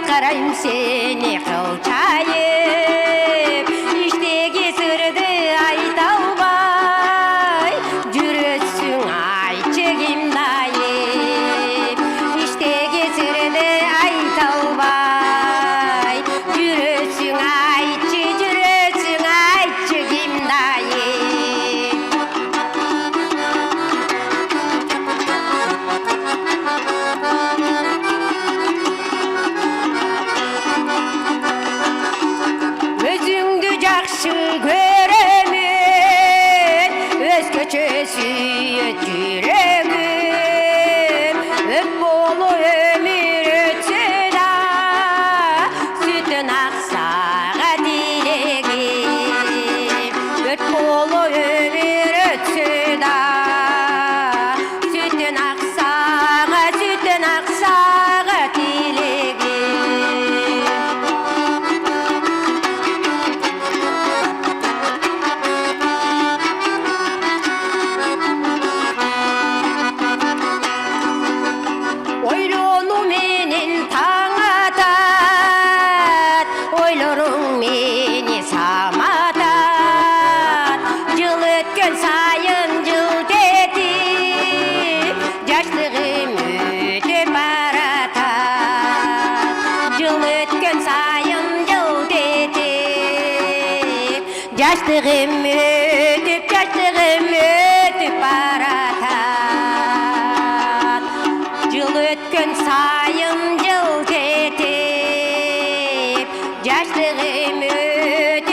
Qarayım seni kılçayıp İşteki sırdı ayta albay Жүрөсүң айчыгым дайып İşteki sırdı ayta albay Жүрөсүң айчыгым дайып Өзүңдү жакшы көрөмүн өзгөчө сүйөт жүрөгүм өп боло өмүр өтсө да сүтүн аксага тилегим өт боло өмүр өтсө да сүтүн аксага тилегим Ойлону менен таң атат, ойлоруң мени саматат. Жыл өткөн сайын жылтетип, жаштыгым өтүп баратат. Жыл өткөн сайын жылтетип, жаштыгым өтүп баратат. Жыл өткөн сайын жылтетип, жаштыгым өтүп